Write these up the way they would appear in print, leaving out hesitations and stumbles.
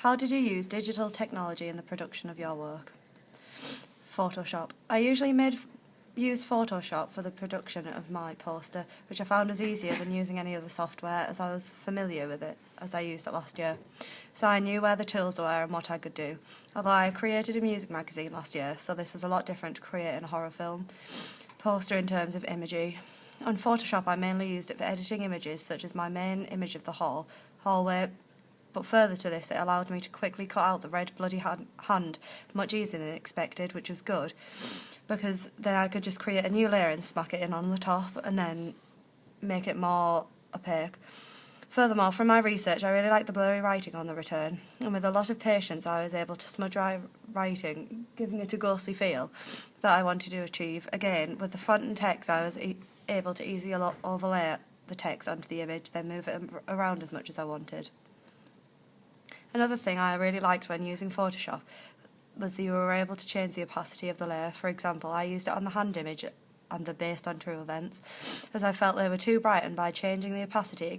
How did you use digital technology in the production of your work? Photoshop. I usually use Photoshop for the production of my poster, which I found was easier than using any other software as I was familiar with it as I used it last year. So I knew where the tools were and what I could do. Although I created a music magazine last year, so this was a lot different to creating a horror film poster in terms of imagery. On Photoshop I mainly used it for editing images such as my main image of the hallway, but further to this it allowed me to quickly cut out the red bloody hand much easier than expected, which was good, because then I could just create a new layer and smack it in on the top and then make it more opaque. Furthermore, from my research I really liked the blurry writing on the return, and with a lot of patience I was able to smudge writing, giving it a ghostly feel that I wanted to achieve. Again, with the font and text I was able to easily overlay the text onto the image, then move it around as much as I wanted. Another thing I really liked when using Photoshop was that you were able to change the opacity of the layer. For example, I used it on the hand image and the based on true events, as I felt they were too bright, and by changing the opacity it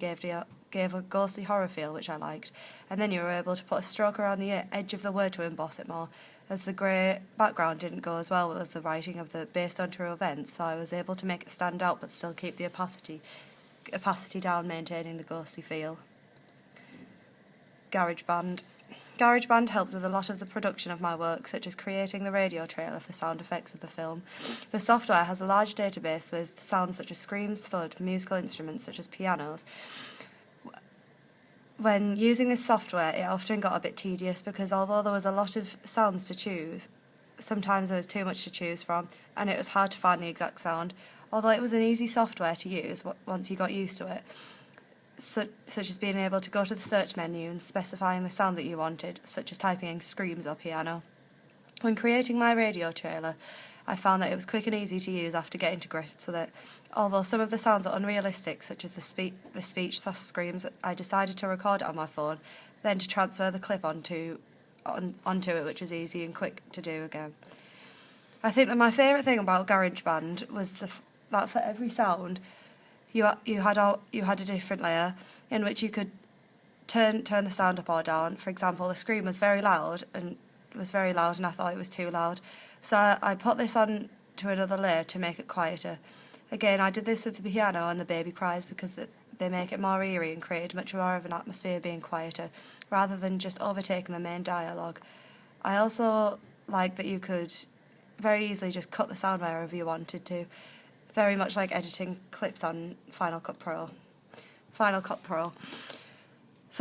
gave a ghostly horror feel, which I liked. And then you were able to put a stroke around the edge of the word to emboss it more, as the grey background didn't go as well with the writing of the based on true events, so I was able to make it stand out but still keep the opacity down, maintaining the ghostly feel. GarageBand. GarageBand helped with a lot of the production of my work, such as creating the radio trailer for sound effects of the film. The software has a large database with sounds such as screams, thud, musical instruments such as pianos. When using this software, it often got a bit tedious because although there was a lot of sounds to choose, sometimes there was too much to choose from, and it was hard to find the exact sound. Although it was an easy software to use once you got used to it, such as being able to go to the search menu and specifying the sound that you wanted, such as typing in screams or piano. When creating my radio trailer, I found that it was quick and easy to use after getting to grips with it. Although some of the sounds are unrealistic, such as the speech/screams, I decided to record it on my phone, then to transfer the clip onto it, which was easy and quick to do again. I think that my favourite thing about GarageBand was that for every sound, you had a different layer in which you could turn the sound up or down. For example, the scream was very loud and I thought it was too loud, so I put this on to another layer to make it quieter. Again, I did this with the piano and the baby cries because they make it more eerie and create much more of an atmosphere being quieter, rather than just overtaking the main dialogue. I also like that you could very easily just cut the sound wherever you wanted to, very much like editing clips on Final Cut Pro. For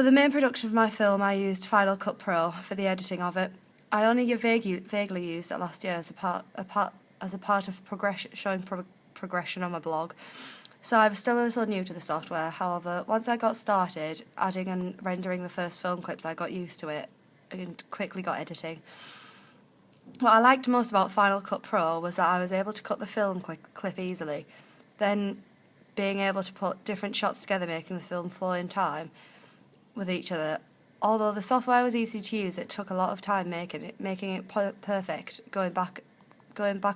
the main production of my film, I used Final Cut Pro for the editing of it. I only vaguely used it last year as a part of showing progression on my blog, so I was still a little new to the software. However, once I got started adding and rendering the first film clips, I got used to it and quickly got editing. What I liked most about Final Cut Pro was that I was able to cut the film clip easily, then being able to put different shots together, making the film flow in time with each other. Although the software was easy to use, it took a lot of time making it perfect, going back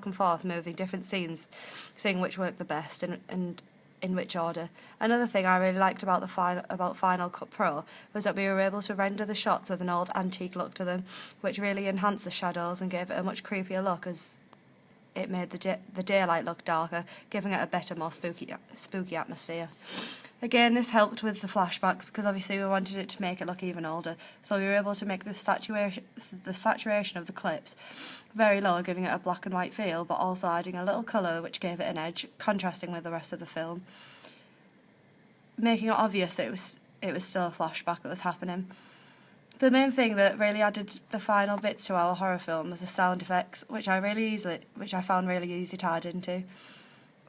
and forth, moving different scenes, seeing which worked the best and in which order. Another thing I really liked about Final Cut Pro was that we were able to render the shots with an old antique look to them, which really enhanced the shadows and gave it a much creepier look, as it made the daylight look darker, giving it a better, more spooky atmosphere. Again, this helped with the flashbacks because obviously we wanted it to make it look even older, so we were able to make the saturation of the clips very low, giving it a black and white feel, but also adding a little colour which gave it an edge, contrasting with the rest of the film, making it obvious it was still a flashback that was happening. The main thing that really added the final bits to our horror film was the sound effects, which I found really easy to add into,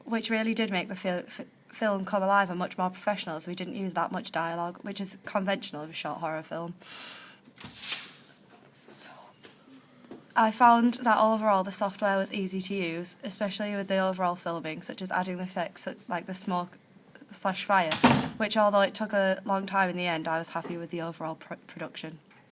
which really did make the film come alive and much more professional, as we didn't use that much dialogue, which is conventional of a short horror film. I found that overall the software was easy to use, especially with the overall filming, such as adding the effects like the smoke/fire, which although it took a long time in the end, I was happy with the overall production.